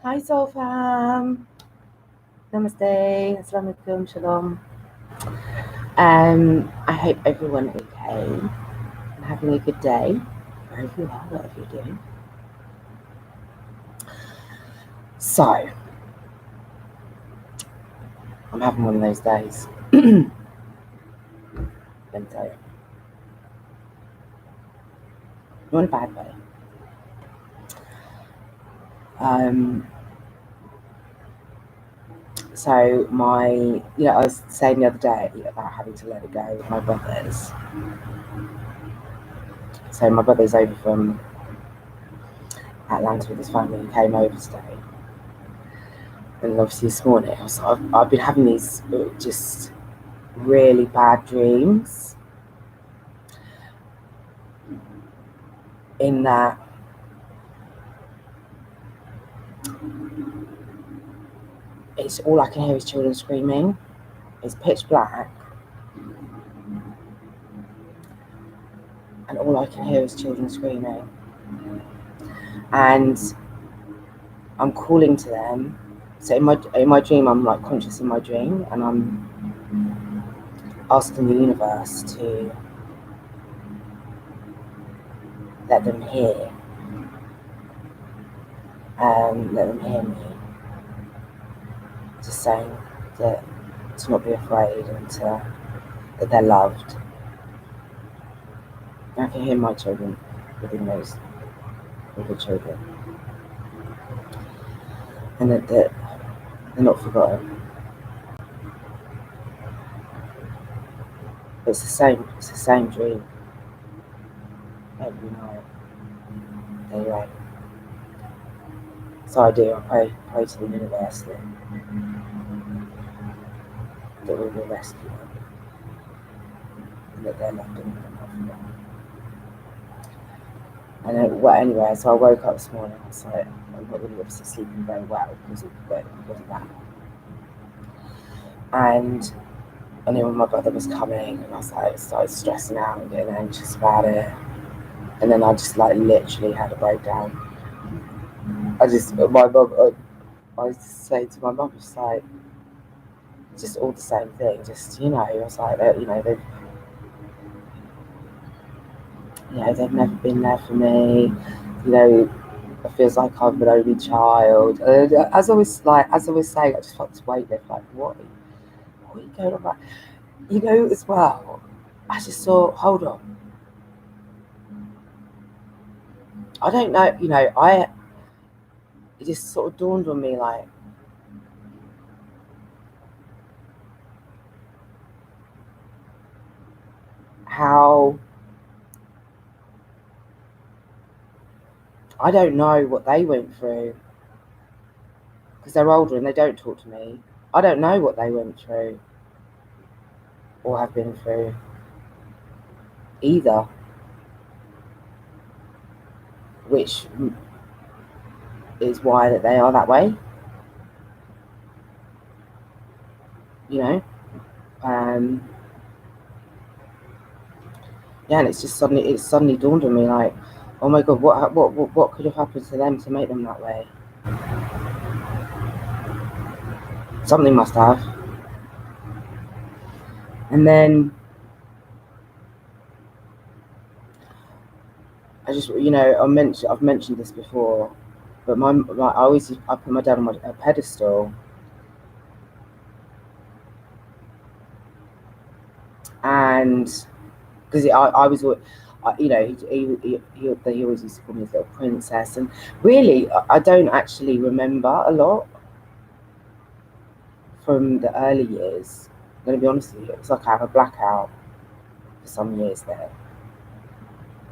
Hi Soul Fam. Namaste. Assalamualaikum. Shalom. I hope everyone is okay and having a good day wherever you are, whatever you're doing. So, I'm having one of those days. Let me tell you. Not in a bad way. So I was saying the other day about having to let it go with my brothers. So my brother's over from Atlanta with his family. He came over today. And obviously this morning, I've been having these just really bad dreams. In that it's all I can hear is children screaming. It's pitch black. And all I can hear is children screaming. And I'm calling to them. So in my dream, I'm like conscious in my dream, and I'm asking the universe to let them hear. Let them hear me. Just saying that to not be afraid and that they're loved. And I can hear my children within those little children. And that they're not forgotten. It's the same dream every night. Anyway, so I pray to the universe that we will rescue them, and that they're loved and not forgotten. And anyway, so I woke up this morning. I was like, I'm not really obviously sleeping very well because of that. And I knew when my brother was coming, and I was like, started stressing out and getting anxious about it. And then I just like literally had a breakdown. I just say to my mum, just like, just all the same thing. Just I was like, they've never been there for me. It feels like I'm an only child. As I was saying, I just felt this weight lift. Like, what are you going on about? As well, I just thought, hold on. I don't know. It just sort of dawned on me, like, how I don't know what they went through because they're older and they don't talk to me. I don't know what they went through or have been through either, which is why that they are that way. And it's just suddenly dawned on me, like, oh my god, what could have happened to them to make them that way? Something must have. And then I just, I've mentioned this before, but I put my dad on a pedestal, and because I was, he always used to call me his little princess, and really, I don't actually remember a lot from the early years. I'm going to be honest with you, it's like I have a blackout for some years there.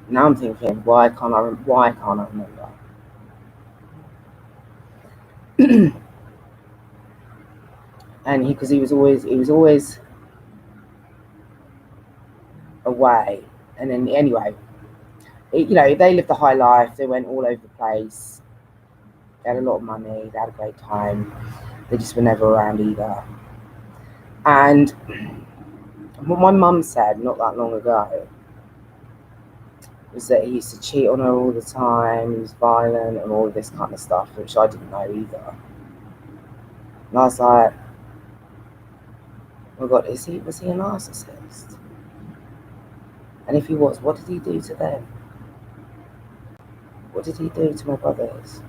Now I'm thinking, why can't I remember? And because he was always away. And then anyway, they lived a high life. They went all over the place. They had a lot of money. They had a great time. They just were never around either. And what my mum said not that long ago was that he used to cheat on her all the time, he was violent and all of this kind of stuff, which I didn't know either. And I was like, oh my God, was he a narcissist? And if he was, what did he do to them? What did he do to my brothers?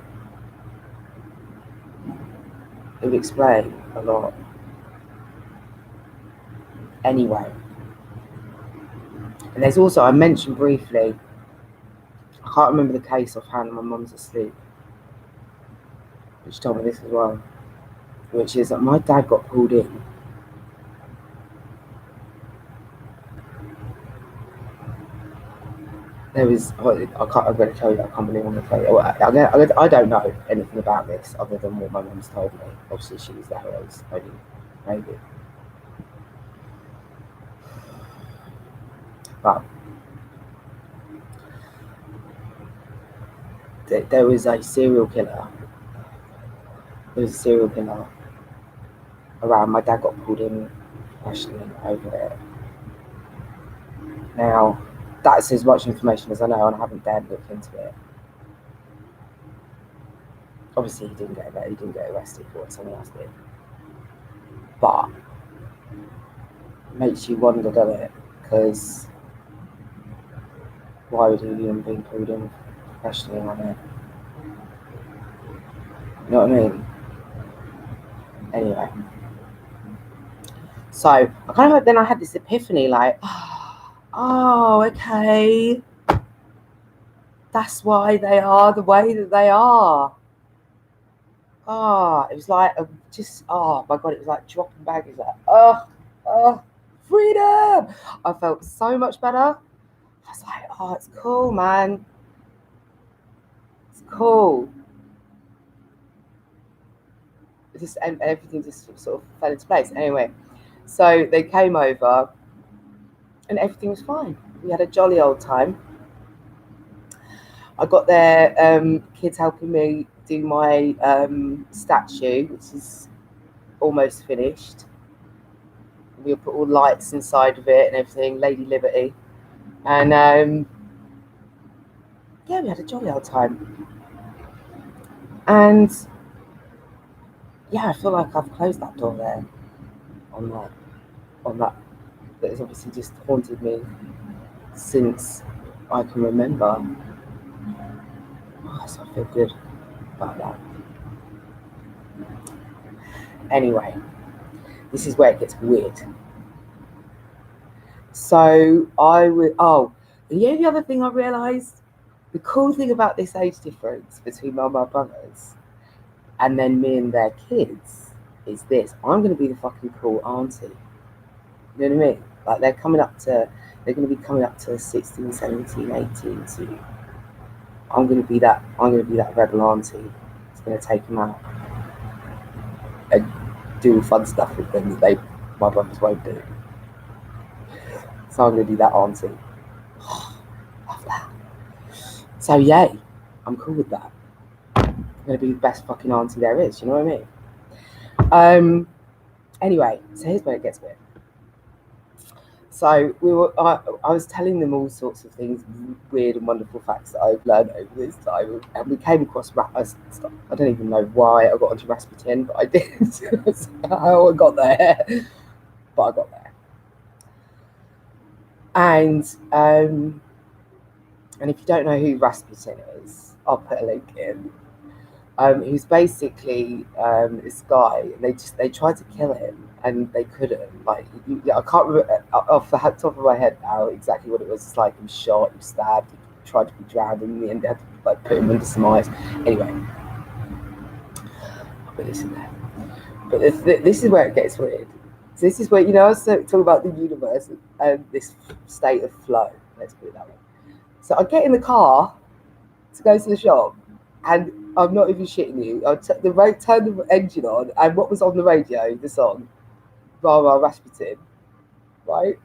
It would explain a lot. Anyway. And there's also, I mentioned briefly, I can't remember the case offhand, my mum's asleep, which told me this as well, which is that my dad got pulled in. There was, I'm going to tell you, I can't believe I'm going to tell you. I don't know anything about this other than what my mum's told me. Obviously, she was there, I was only maybe. But there was a serial killer. There was a serial killer around. My dad got pulled in questioning over it. Now, that's as much information as I know, and I haven't dared look into it. Obviously, he didn't get arrested for it, someone else did. But it makes you wonder, doesn't it? Because why would he even be pulled in for questioning on it? You know what I mean? Anyway. So, I kind of then I had this epiphany, like, oh, okay. That's why they are the way that they are. It was like oh my God, it was like dropping back. It was like, freedom. I felt so much better. I was like, oh, it's cool, man. It's cool. And everything just sort of fell into place. Anyway, so they came over and everything was fine. We had a jolly old time. I got their kids helping me do my statue, which is almost finished. We'll put all lights inside of it and everything, Lady Liberty. And yeah, we had a jolly old time. And yeah, I feel like I've closed that door there on that has obviously just haunted me since I can remember. So I feel good about that. Anyway, this is where it gets weird. So the other thing I realised, the cool thing about this age difference between my brothers and then me and their kids is this: I'm going to be the fucking cool auntie. You know what I mean? Like they're going to be coming up to 16, 17, 18 soon. I'm going to be that rebel auntie. It's going to take them out and do fun stuff with them that my brothers won't do. So I'm going to be that auntie. Love that. So yay, I'm cool with that. I'm going to be the best fucking auntie there is. You know what I mean? Anyway, so here's where it gets weird. So I was telling them all sorts of things, weird and wonderful facts that I've learned over this time, and we came across stuff. I don't even know why I got onto Rasputin, but I did. How I got there, but I got there. And if you don't know who Rasputin is, I'll put a link in. He's basically this guy. They tried to kill him and they couldn't. Like, I can't remember off the top of my head now exactly what it was. It's like he was shot, he was stabbed, he tried to be drowned, and in the end they had to like put him under some ice. Anyway, I'll put this in there. But this is where it gets weird. So this is where, I was talking about the universe and this state of flow. Let's put it that way. So I get in the car to go to the shop, and I'm not even shitting you. I turned the engine on, and what was on the radio? The song, Rah Rah Rasputin, right?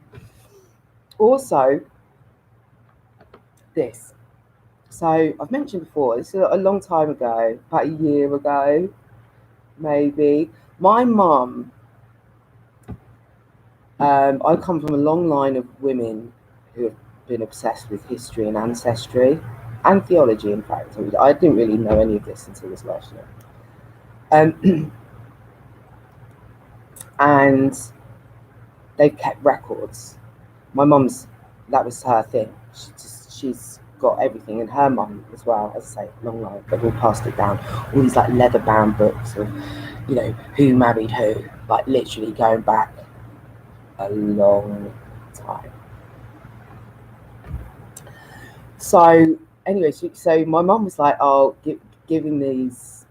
Also, this. So I've mentioned before, this is a long time ago, about a year ago, maybe. My mum, I come from a long line of women who have been obsessed with history and ancestry and theology. In fact, I didn't really know any of this until this last year. And they've kept records. My mum's, that was her thing. She's got everything, and her mum as well. As I say, long life, they've all passed it down. All these like leather-bound books of, you know, who married who, like literally going back a long time. So anyway, so my mum was like, "Oh, giving these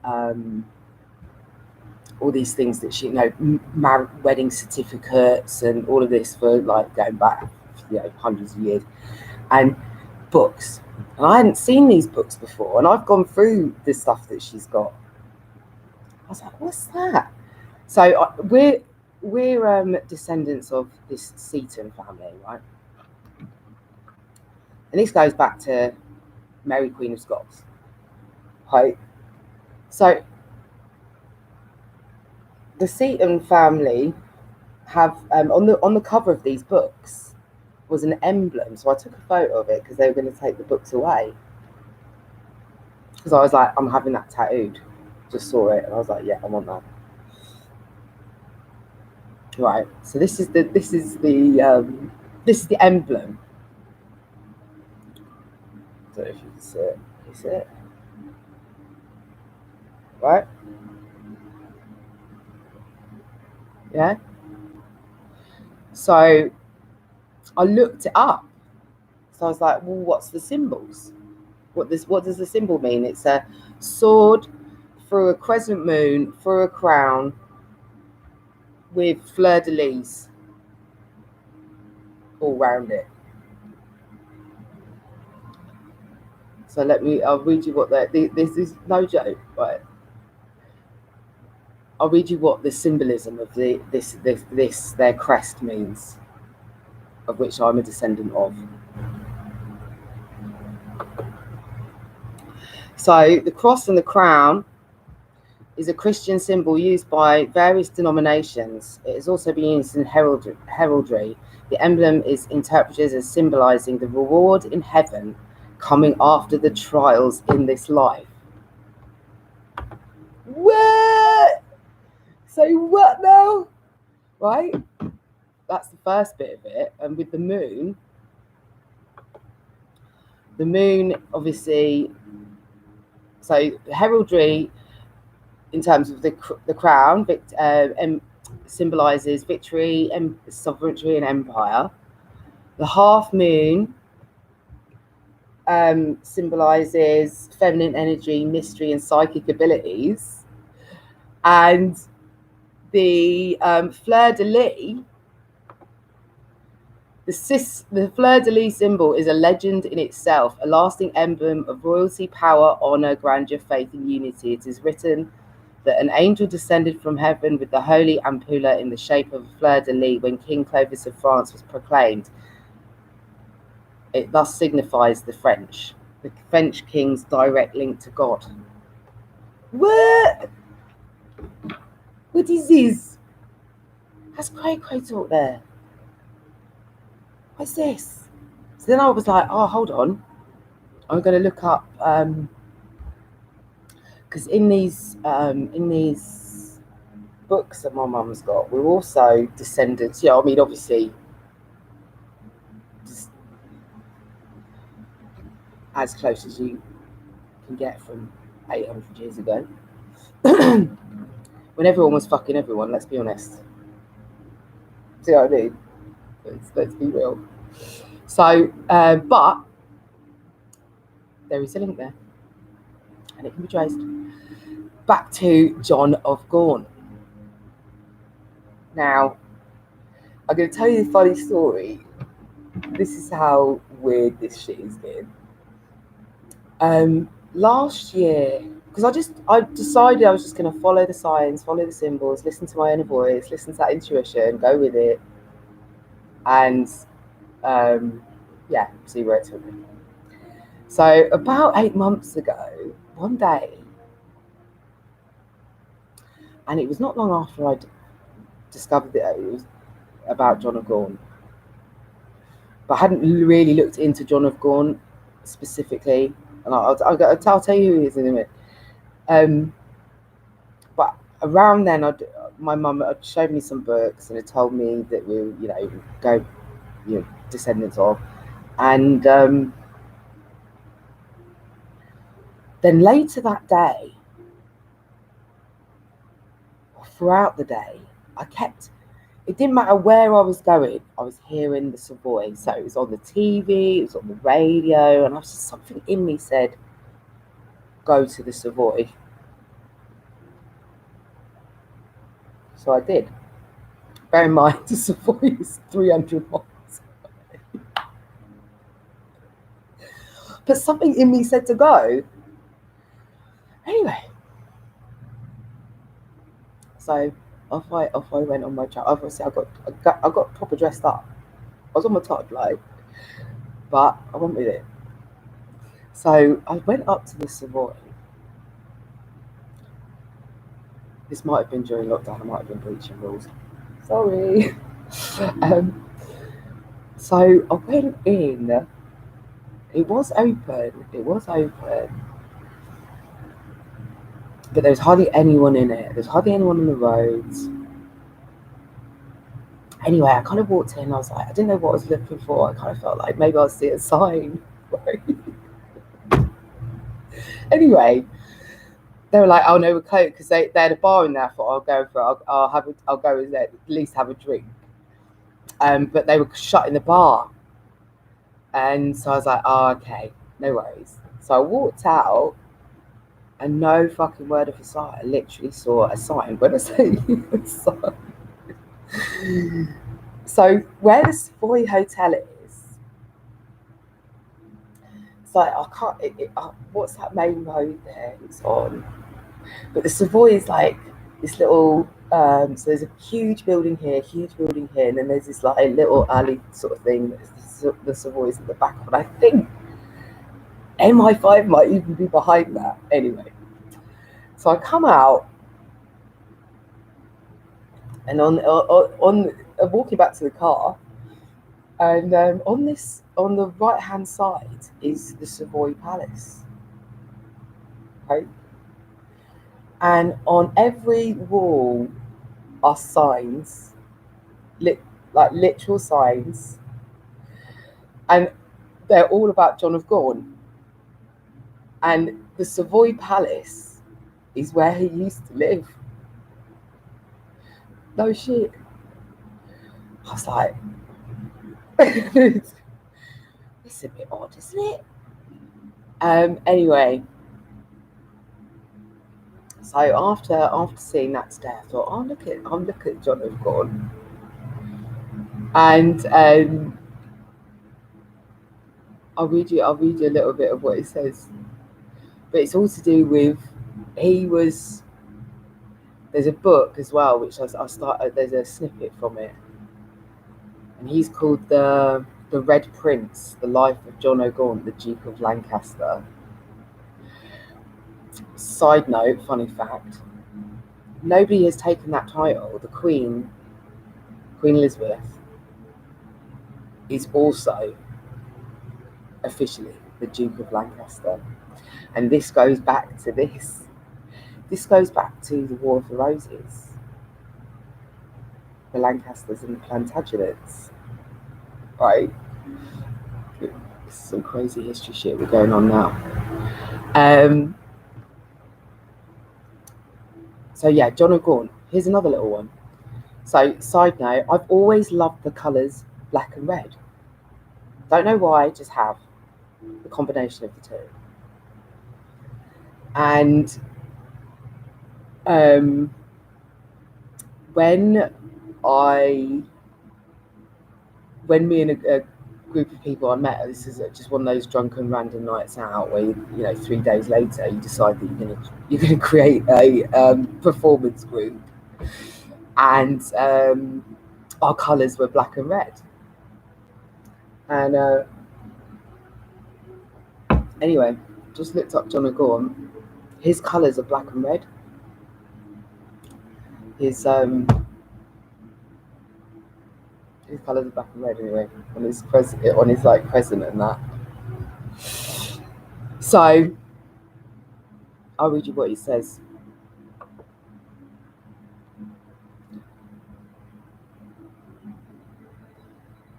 all these things that she, you know, wedding certificates and all of this for like going back, you know, hundreds of years, and books." And I hadn't seen these books before, and I've gone through the stuff that she's got. I was like, "What's that?" So we're descendants of this Seaton family, right? And this goes back to Mary Queen of Scots, right? So the Seaton family have on the cover of these books was an emblem. So I took a photo of it because they were going to take the books away. Because I was like, I'm having that tattooed. Just saw it and I was like, yeah, I want that. Right. So this is the emblem. I don't know if you can see it. Can you see it? Right? Yeah. So I looked it up. So I was like, well, what's the symbols? What does the symbol mean? It's a sword through a crescent moon, through a crown, with fleur-de-lis all round it. So I'll read you what this is no joke, right? I'll read you what the symbolism of their crest means, of which I'm a descendant of. So the cross and the crown is a Christian symbol used by various denominations. It has also been used in heraldry. The emblem is interpreted as symbolizing the reward in heaven coming after the trials in this life. What? So what now? Right? That's the first bit of it. And with the moon obviously, so heraldry in terms of the crown symbolizes victory and sovereignty and empire. The half moon symbolizes feminine energy, mystery, and psychic abilities. And the fleur-de-lis, the fleur-de-lis symbol is a legend in itself, a lasting emblem of royalty, power, honor, grandeur, faith, and unity. It is written that an angel descended from heaven with the holy ampulla in the shape of a fleur-de-lis when King Clovis of France was proclaimed. It thus signifies the French king's direct link to God. What? What is this? That's cray talk there. What's this? So then I was like, oh, hold on. I'm going to look up, because in these books that my mum's got, we're also descendants. Yeah, I mean, obviously, just as close as you can get from 800 years ago, when everyone was fucking everyone. Let's be honest. See what I mean? Let's be real. So, but there is a link there, and it can be traced back to John of Gaunt. Now, I'm going to tell you a funny story. This is how weird this shit is getting. Last year, because I decided I was just going to follow the signs, follow the symbols, listen to my inner voice, listen to that intuition, go with it, and see where it took me. So about 8 months ago, one day, and it was not long after I'd discovered that it was about John of Gaunt, but I hadn't really looked into John of Gaunt specifically. And I'll tell you who he is in a minute. But around then, my mum had showed me some books and had told me that we were, go, descendants of. And then later that day, throughout the day, it didn't matter where I was going, I was hearing the Savoy. So it was on the TV, it was on the radio, and something in me said, go to the Savoy. So I did. Bear in mind, the Savoy is 300 miles away. But something in me said to go. Anyway. So off I went on my chat. Obviously, I got proper dressed up. I was on my top, but I went with it. So I went up to the Savoy. This might have been during lockdown. I might have been breaching rules. Sorry. So I went in. It was open. But there was hardly anyone in it. There's hardly anyone on the roads. Anyway, I kind of walked in. I was like, I didn't know what I was looking for. I kind of felt like maybe I'll see a sign. Anyway, they were like, "Oh no, we're closed," because they had a bar in there. I thought I'll go for it. I'll go in there, at least have a drink. But they were shutting the bar, and so I was like, "Oh, okay, no worries." So I walked out, and no fucking word of a sign. I literally saw a sign. When I say a sign. So where the Savoy Hotel is, it's like I can't. What's that main road there? It's on. But the Savoy is like this little. So there's a huge building here, and then there's this like little alley sort of thing. The Savoy's at the back of it. I think MI5 might even be behind that. Anyway, so I come out, and on walking back to the car, and on the right hand side is the Savoy Palace, right? And on every wall are signs, like literal signs, and they're all about John of Gaunt. And the Savoy Palace is where he used to live. No shit. I was like, it's a bit odd, isn't it? Anyway, so after seeing that today, I thought, I'll look at John of Gaunt, and I'll read you a little bit of what it says. But it's all to do with there's a book as well which there's a snippet from it, and he's called the Red Prince: The Life of John o' Gaunt, the Duke of Lancaster. Side note, funny fact, nobody has taken that title. The Queen Elizabeth, is also officially the Duke of Lancaster. And this goes back to this. This goes back to the War of the Roses. The Lancasters and the Plantagenets. Right? It's some crazy history shit we're going on now. So yeah, John o' Gaunt. Here's another little one. So, side note, I've always loved the colours black and red. Don't know why, just have the combination of the two. And when me and a group of people I met, this is just one of those drunken random nights out where 3 days later you decide that you're gonna create a performance group, and our colours were black and red. And anyway, just looked up John o' Gaunt. His colours are black and red. His colours colours are black and red anyway on his present and that. So I'll read you what he says.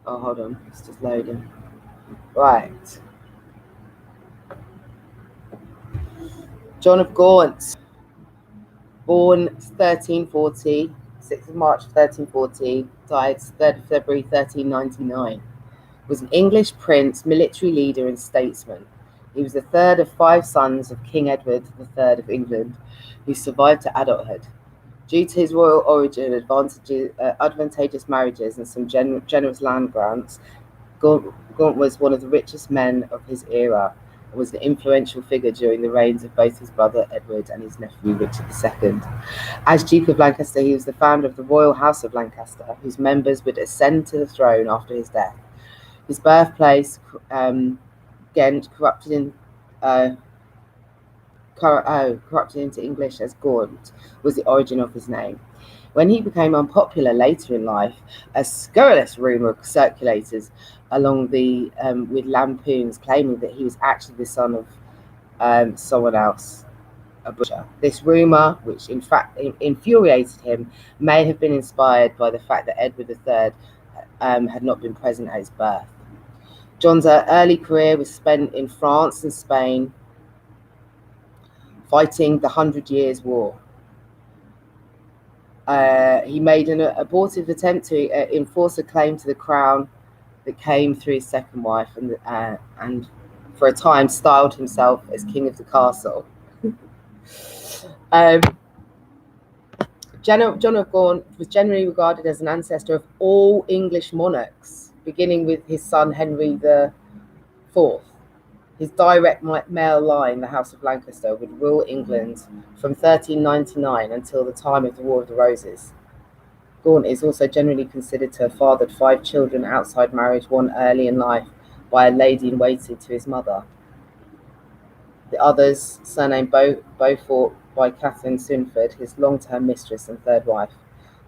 Oh, hold on, it's just loading. Right. John of Gaunt, born 1340, 6th of March 1340, died 3rd of February 1399, was an English prince, military leader and statesman. He was the third of 5 sons of King Edward III of England, who survived to adulthood. Due to his royal origin, advantageous marriages, and some generous land grants, Gaunt was one of the richest men of his era and was an influential figure during the reigns of both his brother Edward and his nephew Richard II. As Duke of Lancaster, he was the founder of the Royal House of Lancaster, whose members would ascend to the throne after his death. His birthplace, Ghent, corrupted into English as Gaunt, was the origin of his name. When he became unpopular later in life, a scurrilous rumour circulated along with lampoons claiming that he was actually the son of someone else, a butcher. This rumour, which in fact infuriated him, may have been inspired by the fact that Edward III had not been present at his birth. John's early career was spent in France and Spain, fighting the 100 Years' War. He made an abortive attempt to enforce a claim to the crown that came through his second wife, and for a time styled himself as King of the Castle. John of Gaunt was generally regarded as an ancestor of all English monarchs, beginning with his son Henry IV. His direct male line, the House of Lancaster, would rule England from 1399 until the time of the War of the Roses. Gaunt is also generally considered to have fathered 5 children outside marriage, one early in life by a lady-in-waiting to his mother. The others, surnamed Beaufort by Catherine Swynford, his long-term mistress and third wife.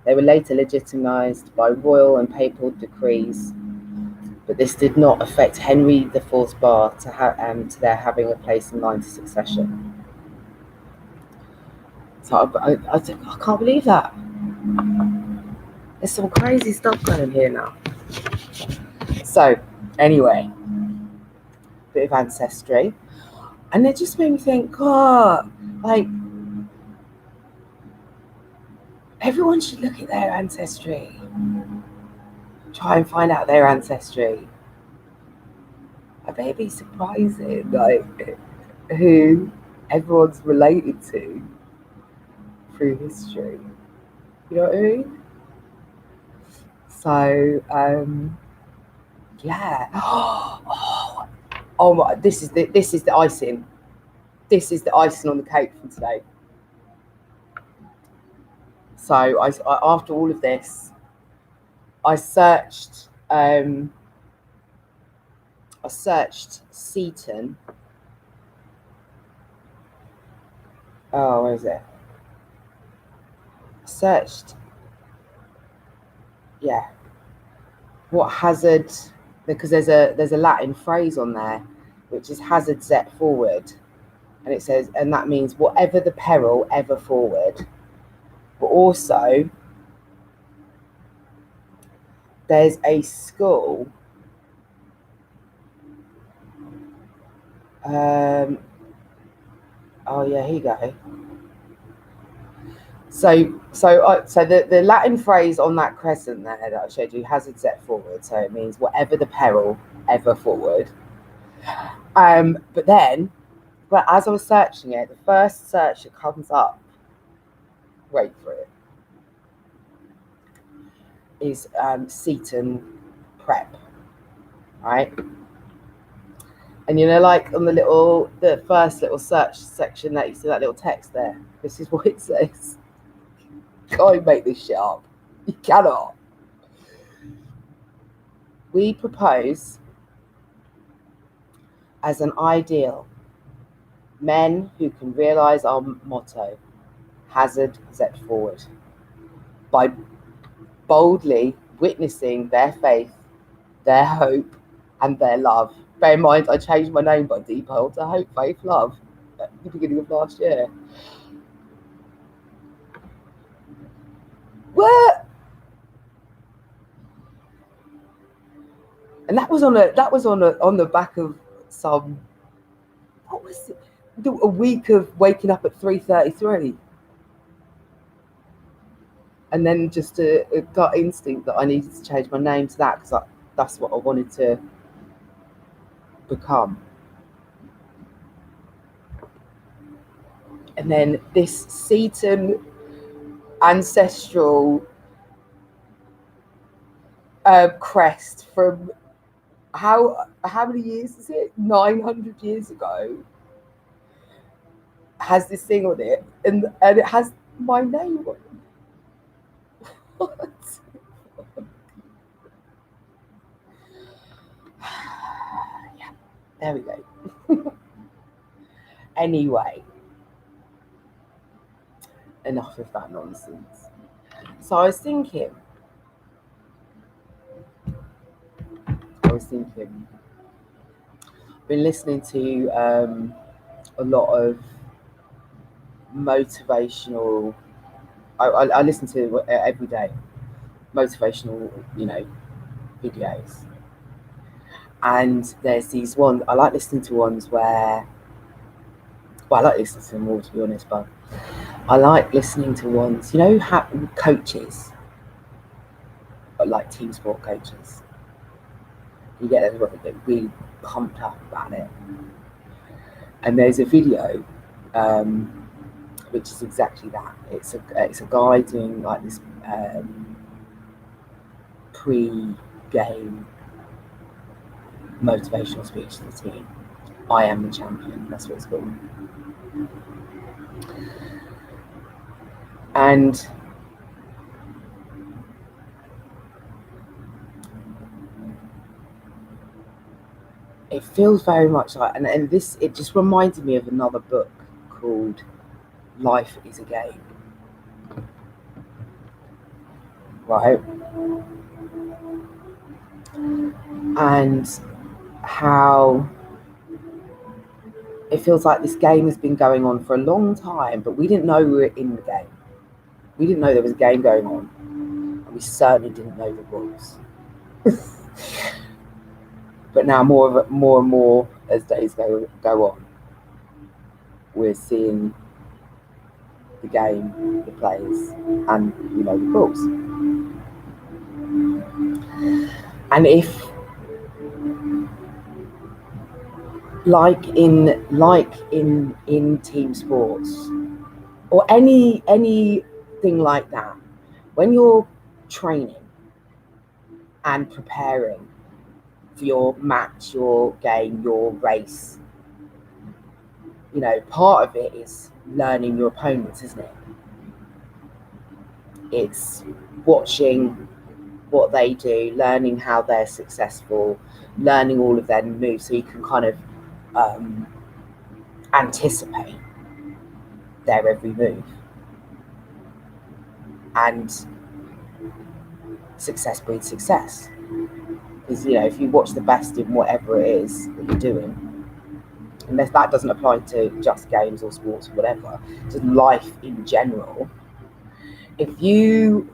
They were later legitimised by royal and papal decrees, but this did not affect Henry IV's bar to their having a place in line to succession. So I can't believe that. There's some crazy stuff going on here now. So, anyway, bit of ancestry. And it just made me think, God, like, everyone should look at their ancestry. Try and find out their ancestry. I bet it'd be surprising, like, who everyone's related to through history. You know what I mean? So, yeah. Oh my! This is the icing. This is the icing on the cake from today. So, I after all of this, I searched Seaton. Oh, where is it? Searched. Yeah. What hazard? Because there's a Latin phrase on there, which is hazard set forward, and it says, and that means whatever the peril, ever forward. But also, there's a school. Oh yeah, here you go. So the Latin phrase on that crescent there that I showed you, hazard set forward. So it means whatever the peril, ever forward. But as I was searching it, the first search that comes up, wait for it, is Seaton Prep, right? And you know, like on the first little search section that you see that little text there, this is what it says. Can't make this shit up. You cannot. We propose as an ideal men who can realise our motto, hazard set forward, by boldly witnessing their faith, their hope, and their love. Bear in mind, I changed my name by default to Hope, Faith, Love at the beginning of last year. What? And that was on the back of some, what was it? A week of waking up at 3:33, and then just a gut instinct that I needed to change my name to that because that's what I wanted to become. And then this Seton ancestral crest from how many years is it? 900 years ago. Has this thing on it, and it has my name on it. What? Yeah, there we go. Anyway, enough of that nonsense. So I was thinking, been listening to a lot of motivational. I listen to every day motivational, videos. And there's these ones I like listening to ones where, well, I like listening to them all, to be honest, but I like listening to ones, coaches, like team sport coaches. You get really pumped up about it. And there's a video, which is exactly that. It's a guy doing like this pre-game motivational speech to the team. I am the champion. That's what it's called. And it feels very much like, and this, it just reminded me of another book called Life is a Game. Right? And how it feels like this game has been going on for a long time, but we didn't know we were in the game. We didn't know there was a game going on, and we certainly didn't know the rules. But now more and more as days go on, we're seeing the game, the players, and the rules. And if, like in team sports or anything like that, when you're training and preparing for your match, your game, your race, part of it is learning your opponents, isn't it? It's watching what they do, learning how they're successful, learning all of their moves, so you can kind of anticipate their every move. And success breeds success. Because if you watch the best in whatever it is that you're doing, and that doesn't apply to just games or sports or whatever, just life in general. If you,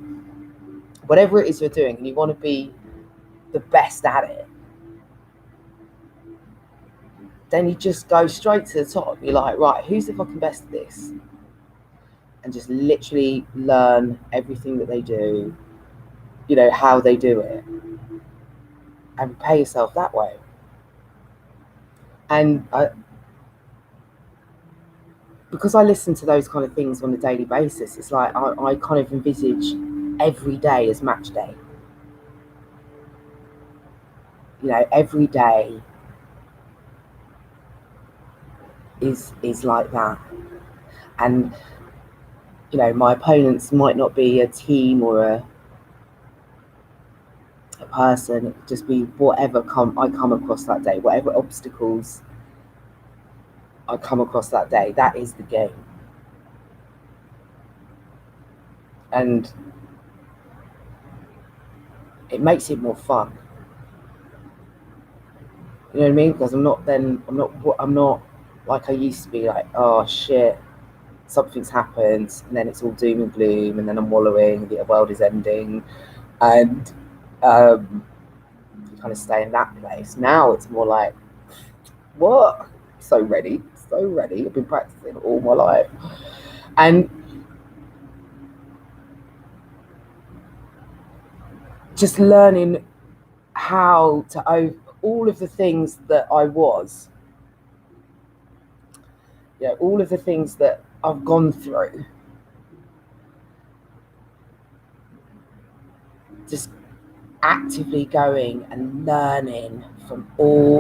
whatever it is you're doing, and you want to be the best at it, then you just go straight to the top. You're like, right, who's the fucking best at this? And just literally learn everything that they do, how they do it, and prepare yourself that way. And because I listen to those kind of things on a daily basis, it's like I kind of envisage every day as match day. Every day is like that. And my opponents might not be a team or a person. It could just be whatever I come across that day, whatever obstacles I come across that day. That is the game. And it makes it more fun. You know what I mean? Because I'm not like I used to be, like, oh shit, something's happened, and then it's all doom and gloom, and then I'm wallowing, the world is ending, and kind of stay in that place. Now it's more like, what? So ready, so ready. I've been practicing all my life, and just learning how to all of the things that I was, all of the things that I've gone through, just actively going and learning from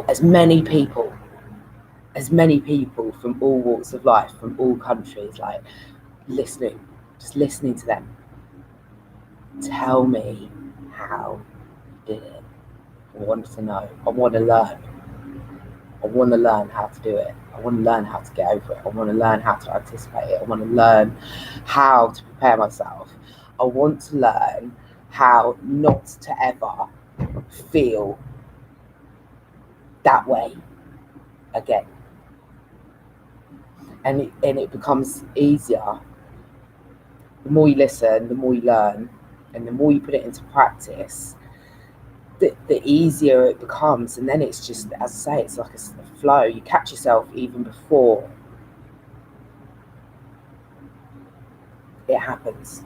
as many people from all walks of life, from all countries, like just listening to them tell me how you did it. I want to know. I want to learn. I want to learn how to do it. I want to learn how to get over it. I want to learn how to anticipate it. I want to learn how to prepare myself. I want to learn how not to ever feel that way again. And it becomes easier. The more you listen, the more you learn, and the more you put it into practice, the easier it becomes. And then it's just, as I say, it's like a flow. You catch yourself even before it happens.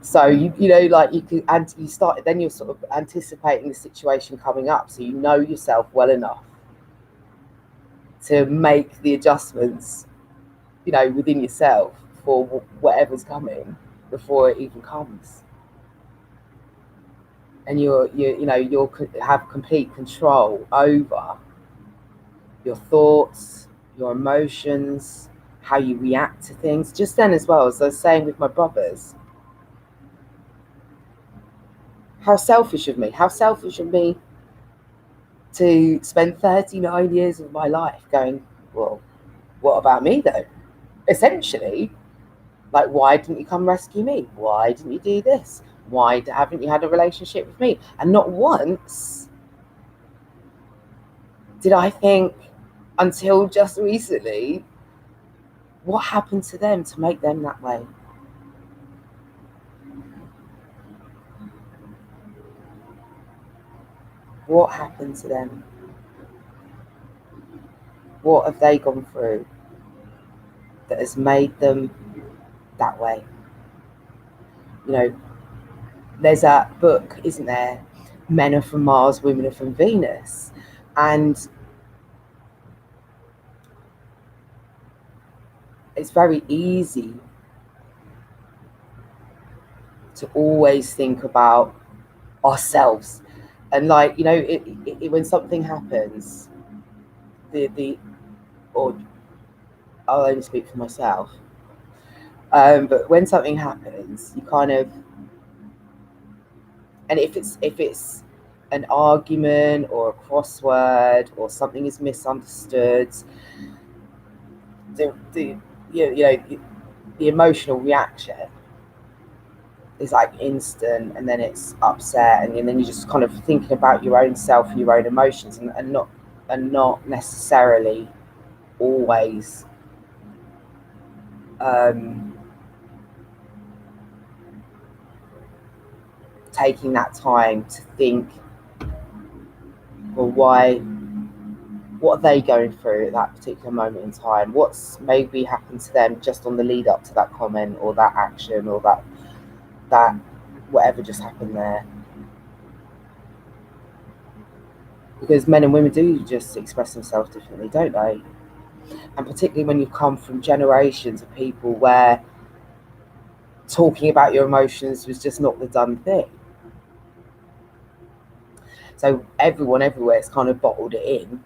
So you know, like you can, and you start, then you're sort of anticipating the situation coming up, so you know yourself well enough to make the adjustments, within yourself for whatever's coming before it even comes. And you'll have complete control over your thoughts, your emotions, how you react to things. Just then, as well, as I was saying with my brothers, how selfish of me to spend 39 years of my life going, well, what about me though? Essentially, like, why didn't you come rescue me? Why didn't you do this? Why haven't you had a relationship with me? And not once did I think, until just recently, what happened to them to make them that way? What happened to them? What have they gone through that has made them that way? There's that book, isn't there? Men are from Mars, women are from Venus. And it's very easy to always think about ourselves. And like, when something happens, or I'll only speak for myself, but when something happens, you kind of, and if it's an argument or a crossword or something is misunderstood, the emotional reaction is like instant, and then it's upset, and then you're just kind of thinking about your own self, your own emotions, and not necessarily always taking that time to think, well, what are they going through at that particular moment in time? What's maybe happened to them just on the lead up to that comment or that action or that whatever just happened there? Because men and women do just express themselves differently, don't they? And particularly when you come from generations of people where talking about your emotions was just not the done thing. So everyone everywhere has kind of bottled it in.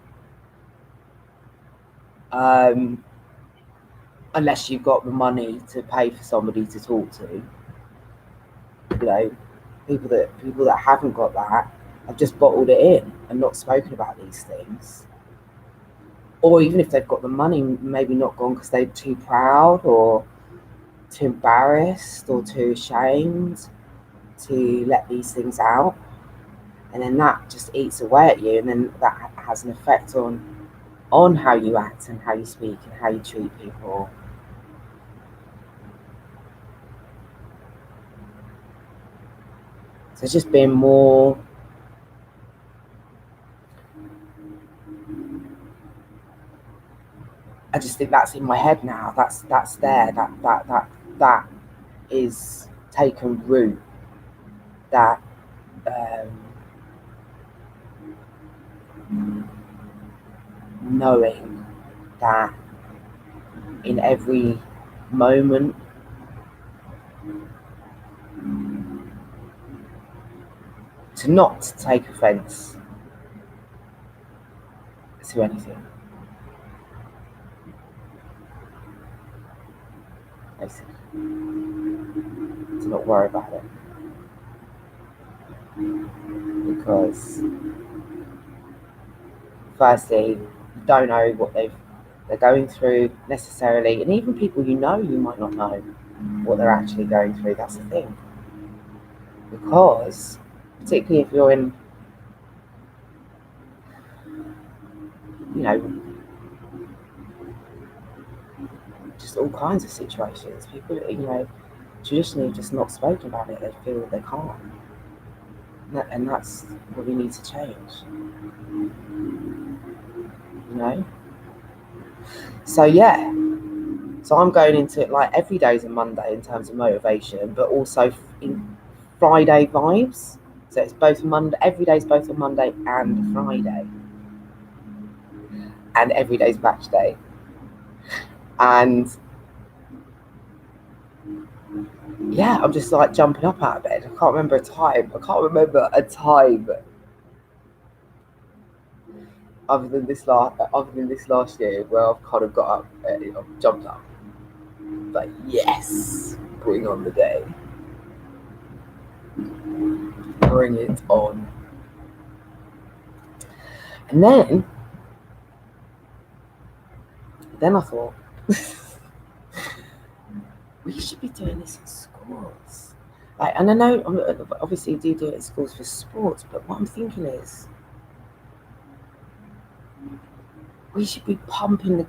Unless you've got the money to pay for somebody to talk to. People that haven't got that have just bottled it in and not spoken about these things. Or even if they've got the money, maybe not gone because they're too proud or too embarrassed or too ashamed to let these things out, and then that just eats away at you, and then that has an effect on how you act and how you speak and how you treat people. So just being more I just think that's in my head now. That's there. That is taken root. That knowing that in every moment to not take offence to anything. Basically. To not worry about it. Because firstly, you don't know what they're going through necessarily, and even people you know, you might not know what they're actually going through. That's the thing. Because particularly if you're in, just all kinds of situations, people, traditionally have just not spoken about it. They feel that they can't, and that's what we need to change. So yeah, so I'm going into it like every day is a Monday in terms of motivation, but also in Friday vibes. So it's both Monday. Every day is both a Monday and a Friday, and every day's match day. And yeah, I'm just like jumping up out of bed. I can't remember a time. Other than this last year, where I've kind of got up, jumped up. But yes, bring on the day. Bring it on. And then I thought, we should be doing this in schools. Like, and I know, obviously, you do it in schools for sports, but what I'm thinking is, we should be pumping the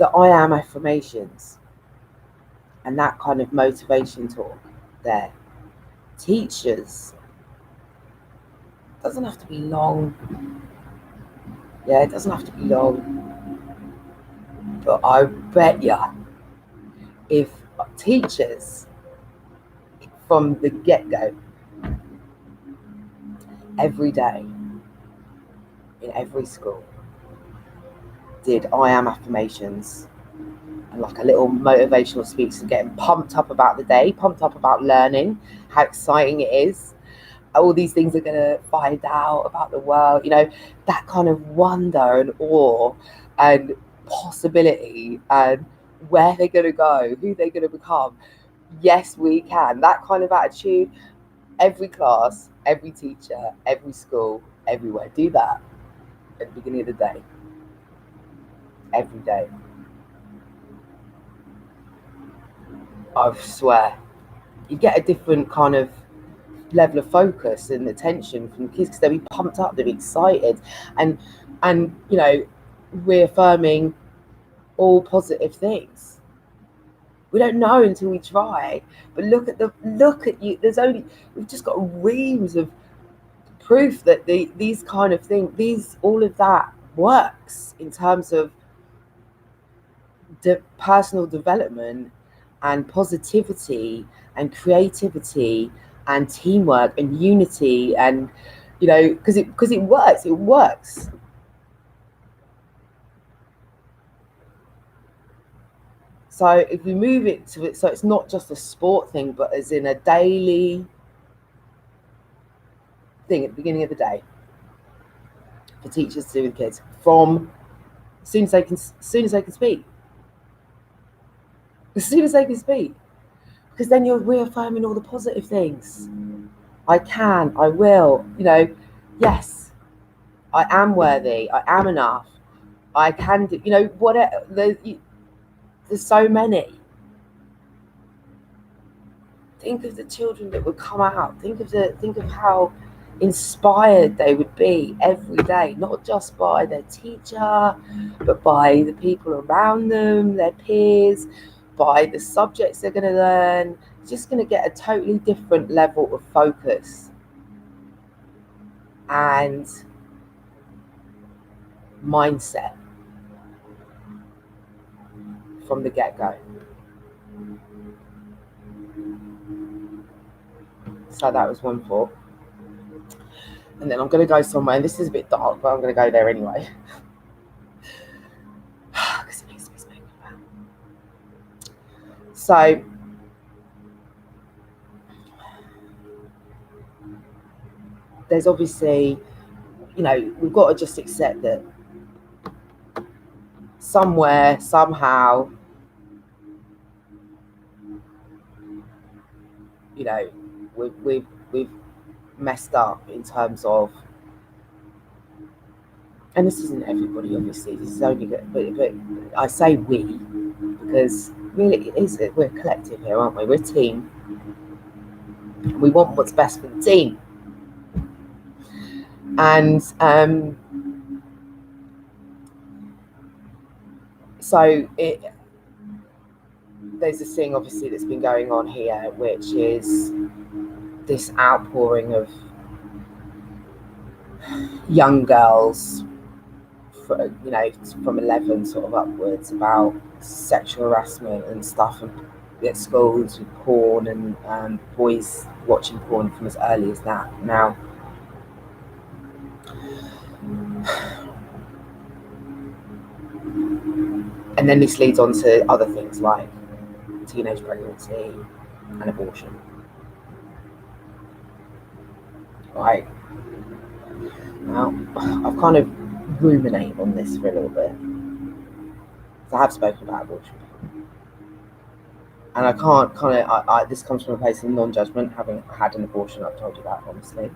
I am affirmations and that kind of motivation talk there. Teachers, doesn't have to be long. Yeah, it doesn't have to be long. But I bet ya, if teachers from the get-go, every day, in every school, did I am affirmations and like a little motivational speech to get them pumped up about the day, pumped up about learning, how exciting it is, all these things are going to find out about the world, that kind of wonder and awe and possibility and where they're going to go, who they're going to become. Yes, we can. That kind of attitude, every class, every teacher, every school, everywhere. Do that at the beginning of the day. Every day. I swear. You get a different kind of level of focus and attention from kids because they'll be pumped up, they'll be excited, and reaffirming all positive things. We don't know until we try, but look at you. We've just got reams of proof that these kind of things, all of that works in terms of personal development and positivity and creativity and teamwork and unity, and because it works. So if we move it to it, so it's not just a sport thing, but as in a daily thing at the beginning of the day for teachers to do with kids from as soon as they can speak. As soon as they can speak. Because then you're reaffirming all the positive things. I can, I will, yes, I am worthy, I am enough, I can do, there's so many. think of the children that would come out. Think of how inspired they would be every day, not just by their teacher, but by the people around them, their peers, by the subjects they're going to learn. Just going to get a totally different level of focus and mindset from the get-go. So that was one thought. And then I'm going to go somewhere, and this is a bit dark, but I'm going to go there anyway. Because it needs to be spoken about. So, there's obviously, we've got to just accept that somewhere, somehow, we've messed up in terms of, and this isn't everybody, obviously, this is only, but I say we, because really it is, we're a collective here, aren't we? We're a team. We want what's best for the team. And so there's this thing, obviously, that's been going on here, which is this outpouring of young girls, from 11 sort of upwards, about sexual harassment and stuff at schools with porn, and boys watching porn from as early as that. Now, and then this leads on to other things like teenage pregnancy and abortion. Right. Now, I've kind of ruminated on this for a little bit. I have spoken about abortion before. And I can't this comes from a place of non-judgment, having had an abortion. I've told you that, honestly.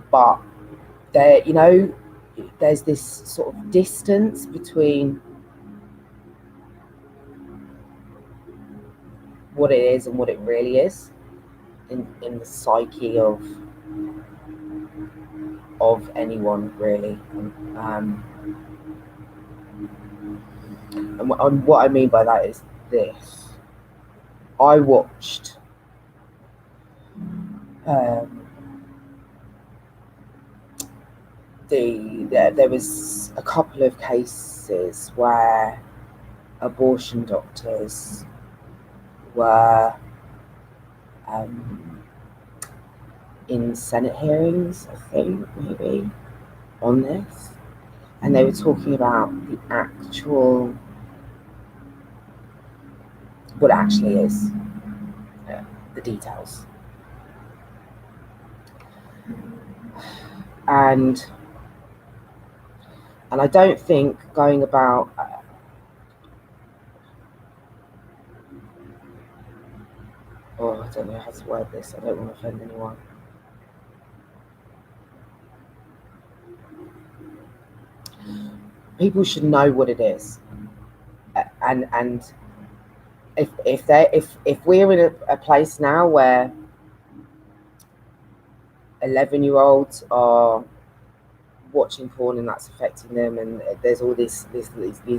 But there's this sort of distance between what it is and what it really is in the psyche of anyone, really. And what I mean by that is this. I watched there was a couple of cases where abortion doctors were in Senate hearings, I think, maybe, on this, and they were talking about what it actually is, the details. And I don't think going about I don't know how to word this. I don't want to offend anyone. People should know what it is, and if we're in a place now where 11-year-olds are watching porn and that's affecting them, and there's all these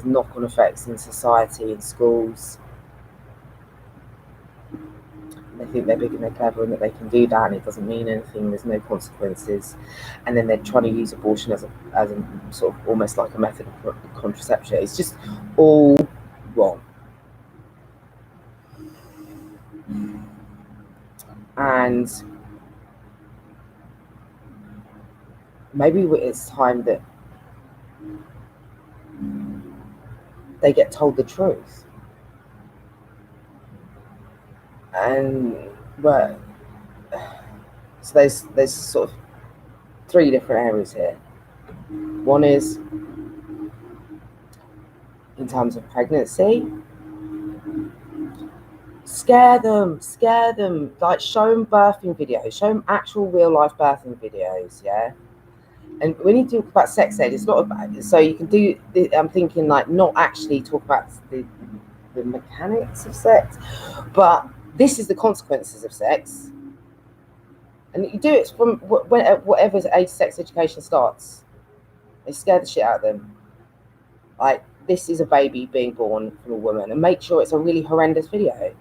knock-on effects in society and schools. They think they're big and they're clever and that they can do that, and it doesn't mean anything, there's no consequences, and then they're trying to use abortion as a sort of almost like a method of contraception. It's just all wrong. And maybe it's time that they get told the truth. And so there's sort of 3 different areas here. One is in terms of pregnancy. Scare them, like show them birthing videos, show them actual real life birthing videos, yeah. And when you talk about sex ed, it's not about, so you can do, I'm thinking like not actually talk about the the mechanics of sex, but this is the consequences of sex. And you do it from whatever age sex education starts. They scare the shit out of them. Like, this is a baby being born from a woman, and make sure it's a really horrendous video.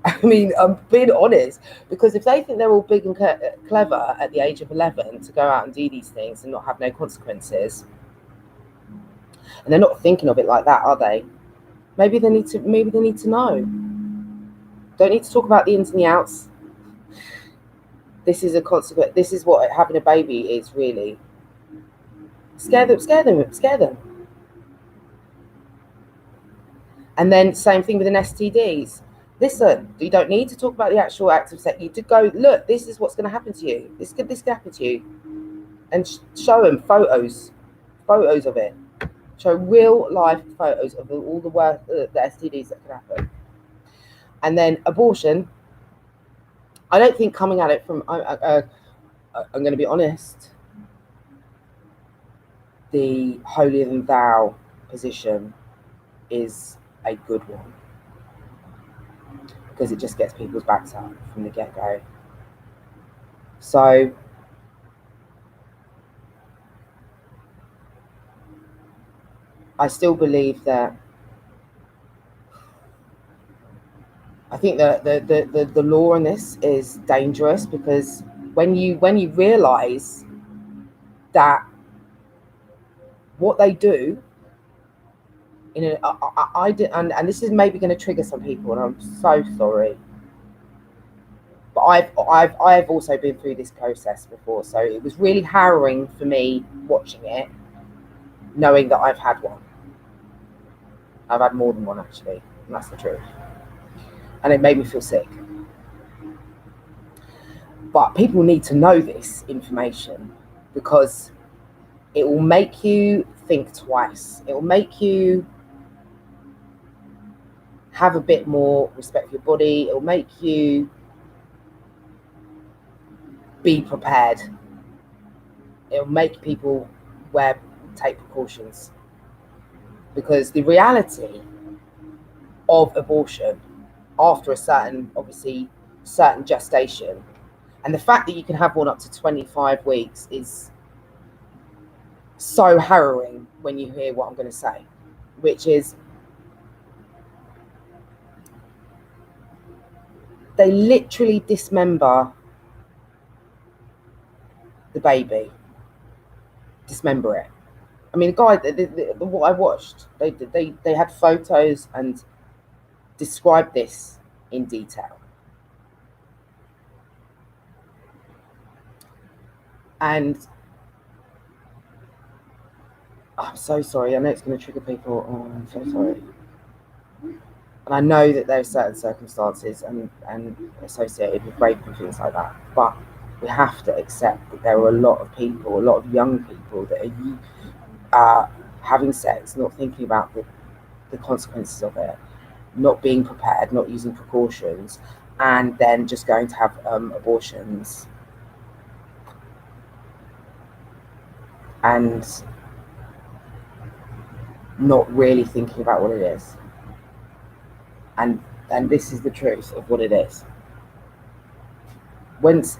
I mean, I'm being honest, because if they think they're all big and clever at the age of 11 to go out and do these things and not have no consequences, and they're not thinking of it like that, are they? Maybe they need to know. Don't need to talk about the ins and the outs. This is a consequence. This is what having a baby is, really. Scare them. And then same thing with an STDs. Listen, you don't need to talk about the actual act of sex. You to go, look, this is what's going to happen to you. This could happen to you. And show them photos of it. Show real life photos of all the STDs that can happen. And then abortion, I don't think coming at it from, I'm going to be honest, the holier than thou position is a good one, because it just gets people's backs up from the get-go. So I still believe that, I think that the law on this is dangerous, because when you realize that what they do I did, and this is maybe going to trigger some people, and I'm so sorry, but I've also been through this process before, so it was really harrowing for me watching it, knowing that I've had one. I've had more than one, actually, and that's the truth. And it made me feel sick. But people need to know this information, because it will make you think twice. It will make you have a bit more respect for your body. It will make you be prepared. It will make people take precautions, because the reality of abortion after a certain gestation, and the fact that you can have one up to 25 weeks is so harrowing when you hear what I'm going to say, which is they literally dismember the baby, dismember it. I mean, the guy, what I watched, they had photos and described this in detail. And I'm so sorry. I know it's going to trigger people. Oh, I'm so sorry. And I know that there are certain circumstances and associated with rape and things like that. But we have to accept that there are a lot of people, a lot of young people that are having sex, not thinking about the consequences of it, not being prepared, not using precautions, and then just going to have abortions. And not really thinking about what it is. And this is the truth of what it is. Once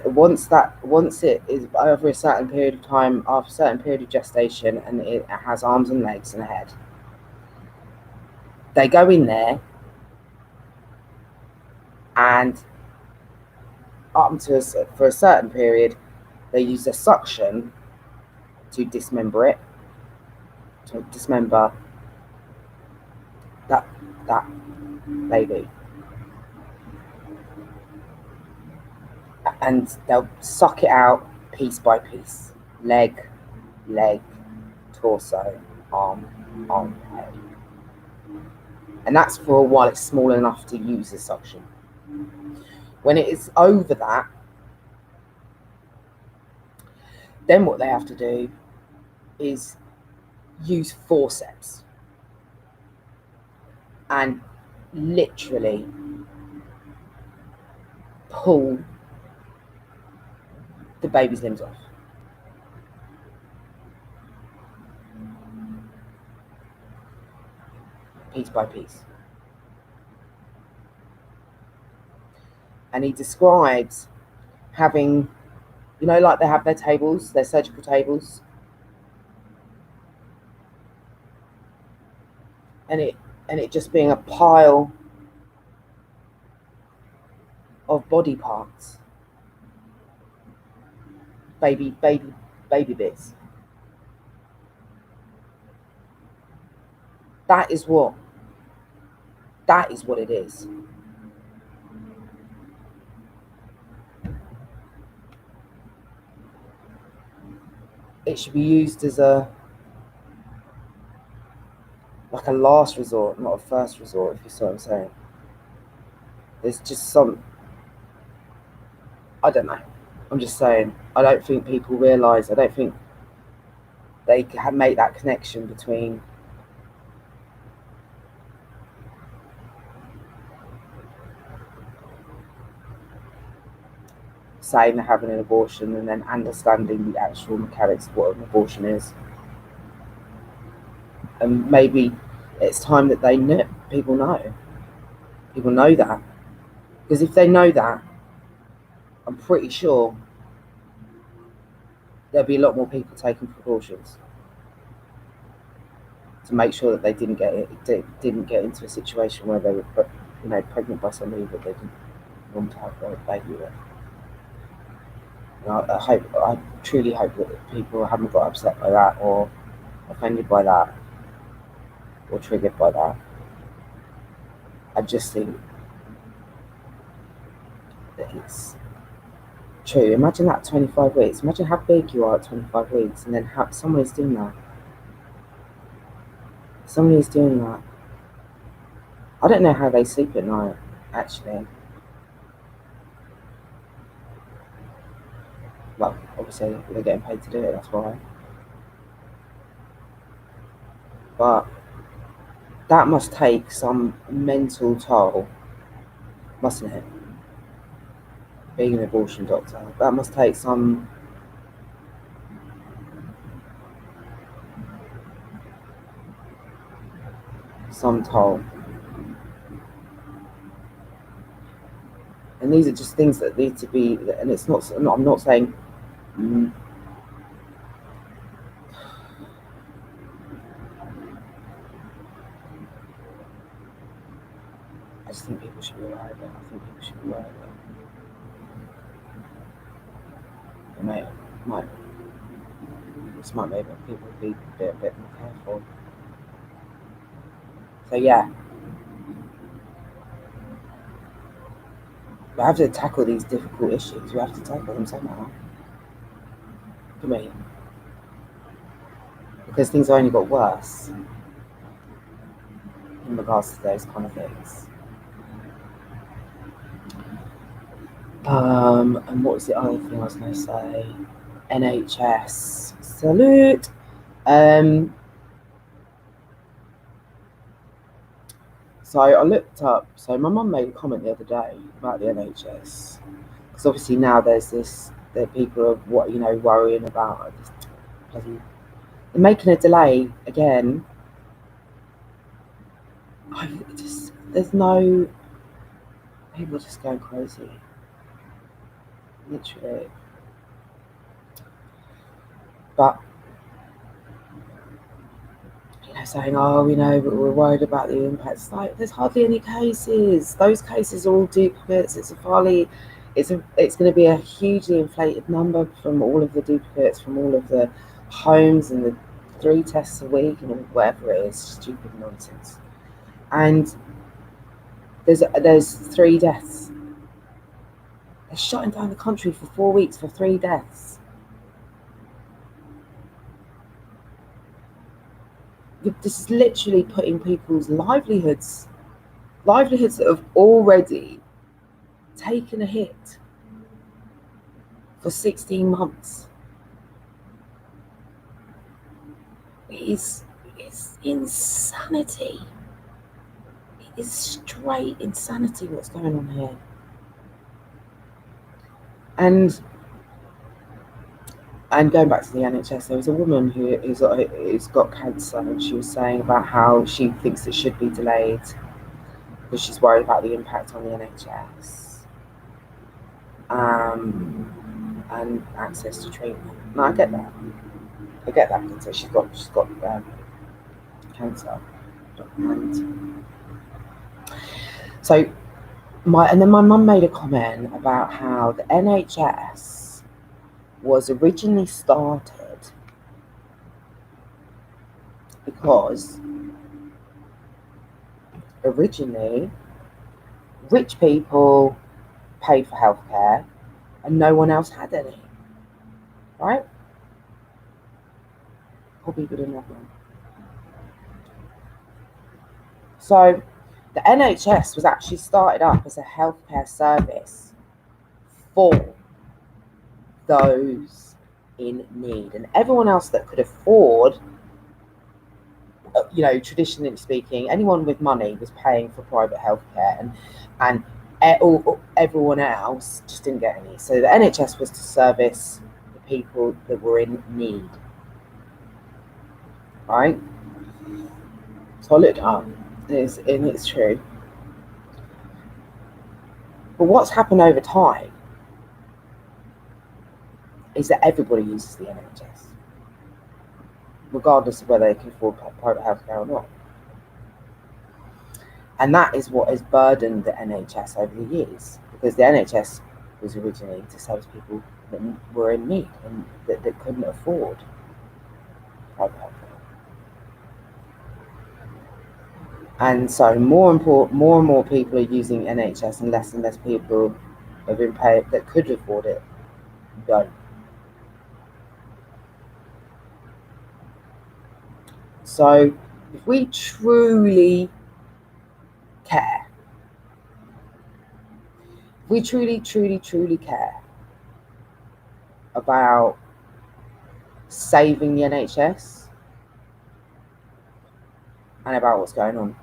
it is over a certain period of time, after a certain period of gestation, and it has arms and legs and a head, they go in there, and for a certain period, they use a suction to dismember it, to dismember that baby. And they'll suck it out piece by piece. Leg, torso, arm, head. And that's for a while it's small enough to use the suction. When it is over that, then what they have to do is use forceps and literally pull the baby's limbs off. piece by piece. And he describes having, you know, like they have their tables, their surgical tables, and it just being a pile of body parts, baby bits. That is what it is. It should be used as a last resort, not a first resort, if you see what I'm saying. There's just some, I don't know. I'm just saying, I don't think people realise, I don't think they can make that connection between saying they're having an abortion and then understanding the actual mechanics of what an abortion is. And maybe it's time that people know that. Because if they know that, I'm pretty sure there'll be a lot more people taking precautions to make sure that they didn't get into a situation where they were, pregnant by somebody that they didn't want to have a baby with. And I truly hope that people haven't got upset by that or offended by that or triggered by that. I just think that it's true. Imagine that 25 weeks. Imagine how big you are at 25 weeks, and then someone is doing that. Somebody is doing that. I don't know how they sleep at night, actually. Well, obviously they're getting paid to do it, that's why. But that must take some mental toll, mustn't it? Being an abortion doctor, that must take some toll. And these are just things that need to be, and it's not, I'm not saying I just think people should be aware of it. I think people should be aware of it. This might make people be a bit more careful. So yeah, we have to tackle these difficult issues. We have to tackle them somehow. For me, because things only got worse in regards to those kind of things. And what was the other thing I was going to say? NHS salute. So I looked up. So my mum made a comment the other day about the NHS, because obviously now there's this that people are worrying about this bloody. They're making a delay again. There's no. People are just going crazy. Literally. But saying, oh, but we're worried about the impacts. Like, there's hardly any cases. Those cases are all duplicates. It's going to be a hugely inflated number from all of the duplicates, from all of the homes and the 3 tests a week and whatever it is, stupid nonsense. And there's 3 deaths. They're shutting down the country for 4 weeks for 3 deaths. This is literally putting people's livelihoods that have already taken a hit for 16 months. It's insanity. It is straight insanity what's going on here. And And going back to the NHS, there was a woman who's got cancer, and she was saying about how she thinks it should be delayed because she's worried about the impact on the NHS and access to treatment. And I get that. Because she's got cancer, and so my mum made a comment about how the NHS was originally started because originally rich people paid for healthcare and no one else had any, right? Poor people didn't have one. So the NHS was actually started up as a healthcare service for those in need, and everyone else that could afford, traditionally speaking, anyone with money was paying for private healthcare, and everyone else just didn't get any. So the NHS was to service the people that were in need, right? So I looked up, and it's true. But what's happened over time is that everybody uses the NHS, regardless of whether they can afford private healthcare or not. And that is what has burdened the NHS over the years, because the NHS was originally to service people that were in need and that couldn't afford private healthcare. And so more and more people are using NHS, and less people have been paid that could afford it don't. So if we truly care, if we truly care about saving the NHS and about what's going on,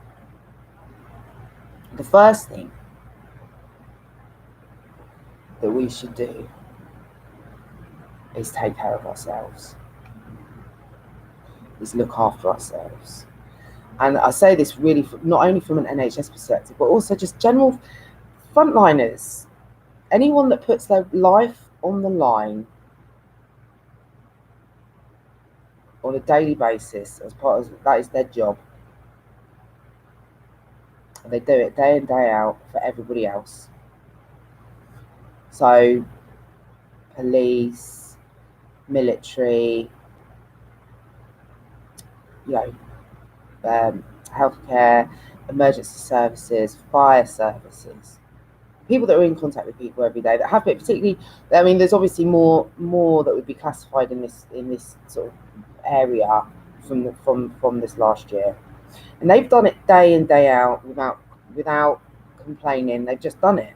the first thing that we should do is take care of ourselves, is look after ourselves. And I say this really not only from an NHS perspective, but also just general frontliners, anyone that puts their life on the line on a daily basis as part of that is their job. And they do it day in, day out for everybody else. So police, military, healthcare, emergency services, fire services, people that are in contact with people every day that have it. Particularly, I mean, there's obviously more that would be classified in this sort of area from this last year, and they've done it day in, day out without complaining. They've just done it.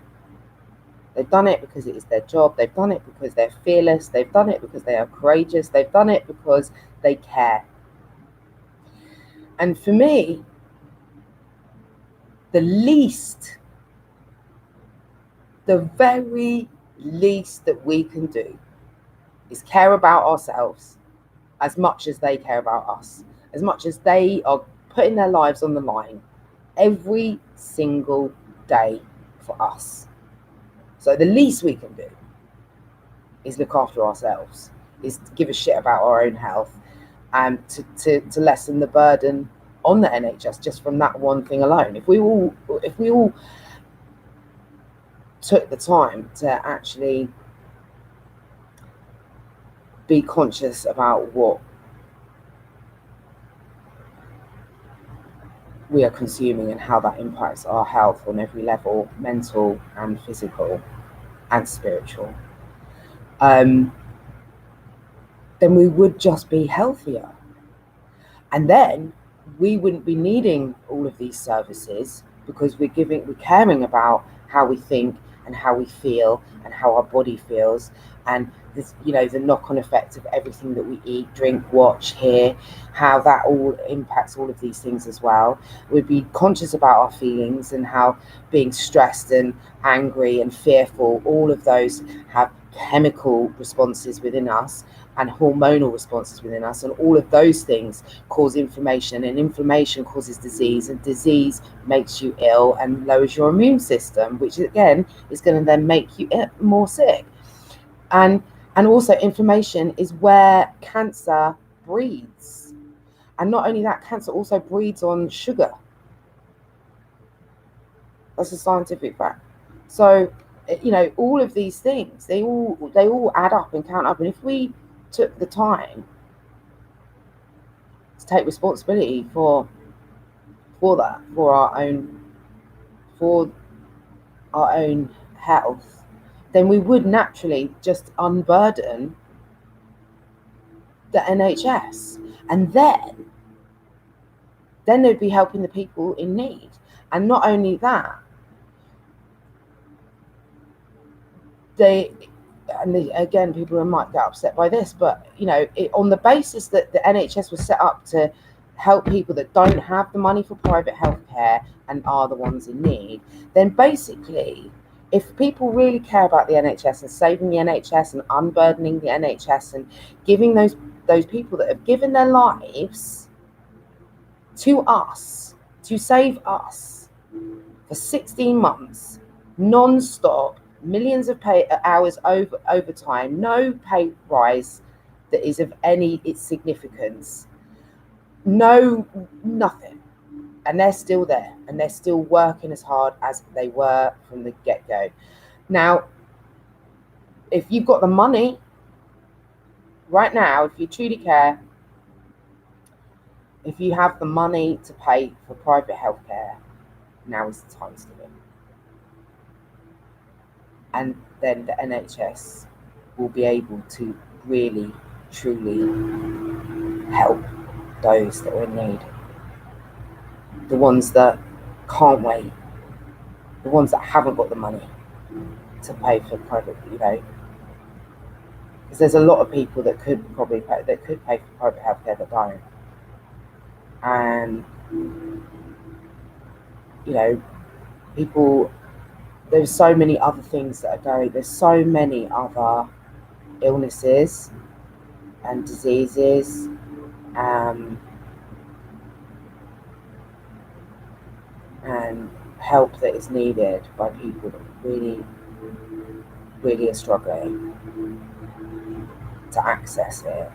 They've done it because it is their job. They've done it because they're fearless. They've done it because they are courageous. They've done it because they care. And for me, the very least that we can do is care about ourselves as much as they care about us, as much as they are putting their lives on the line every single day for us. So the least we can do is look after ourselves, is to give a shit about our own health, and to lessen the burden on the NHS just from that one thing alone. If we all took the time to actually be conscious about what we are consuming and how that impacts our health on every level, mental and physical and spiritual, then we would just be healthier. And then we wouldn't be needing all of these services, because we're caring about how we think and how we feel and how our body feels, and this, the knock-on effect of everything that we eat, drink, watch, hear, how that all impacts all of these things as well. We'd be conscious about our feelings and how being stressed and angry and fearful, all of those have chemical responses within us and hormonal responses within us, and all of those things cause inflammation, and inflammation causes disease, and disease makes you ill and lowers your immune system, which again is going to then make you more sick. And also inflammation is where cancer breeds. And not only that, cancer also breeds on sugar. That's a scientific fact. So, you know, all of these things, they all add up and count up. And if we took the time to take responsibility for that, for our own health, then we would naturally just unburden the NHS, and then they'd be helping the people in need. And not only that, again, people might get upset by this, but you know, on the basis that the NHS was set up to help people that don't have the money for private healthcare and are the ones in need, then basically, if people really care about the NHS and saving the NHS and unburdening the NHS and giving those people that have given their lives to us to save us for 16 months non-stop, millions of hours overtime, no pay rise that is of any significance, nothing, and they're still there and they're still working as hard as they were from the get-go. Now, if you've got the money right now, if you truly care, if you have the money to pay for private healthcare, now is the time to do it. And then the NHS will be able to really, truly help those that are in need. The ones that can't wait, the ones that haven't got the money to pay for private, you know, because there's a lot of people that could probably pay for private healthcare that don't. And you know, people, there's so many other things that are going, there's so many other illnesses and diseases, and help that is needed by people that really, really are struggling to access it,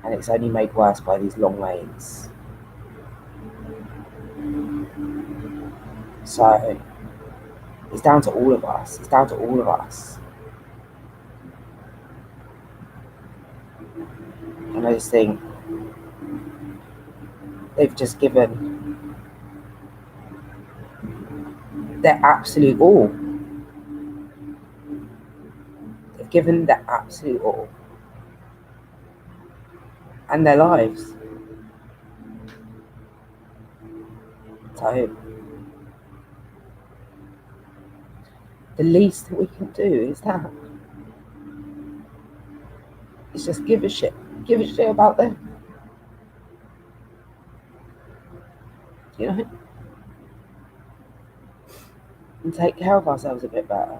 and it's only made worse by these long waits. So it's down to all of us. It's down to all of us. And I just think they've just given their absolute all. They've given their absolute all. And their lives. So the least that we can do is that. It's just give a shit. Give a shit about them. You know? And take care of ourselves a bit better.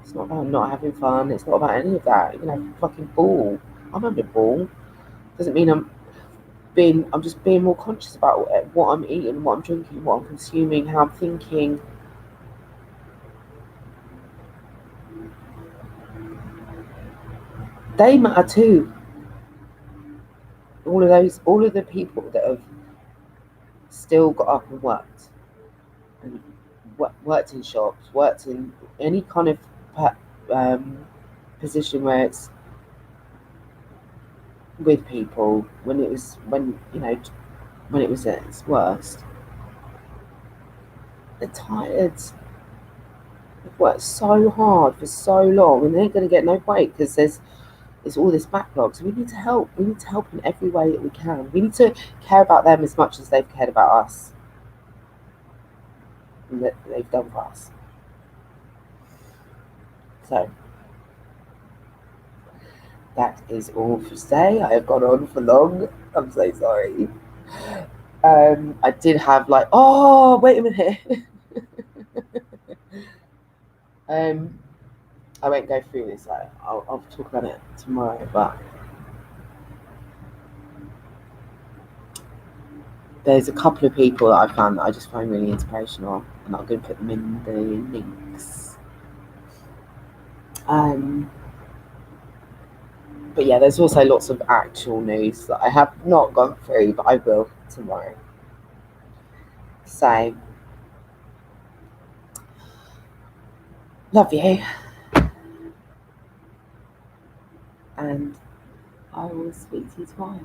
It's not about not having fun. It's not about any of that. You can have fucking ball. I'm having a ball. Doesn't mean I'm just being more conscious about what I'm eating, what I'm drinking, what I'm consuming, how I'm thinking. They matter too. All of the people that have still got up and worked in shops, worked in any kind of position where it's with people when it was at its worst. They're tired. They've worked so hard for so long, and they ain't going to get no break because there's all this backlog. So we need to help. We need to help in every way that we can. We need to care about them as much as they've cared about us, and that they've done for us. So that is all for today. I have gone on for long. I'm so sorry. I did have wait a minute. I won't go through this. I'll talk about it tomorrow. But there's a couple of people that I found that I just find really inspirational, and I'm going to put them in the links. But yeah, there's also lots of actual news that I have not gone through, but I will tomorrow. So, love you, and I will speak to you tomorrow.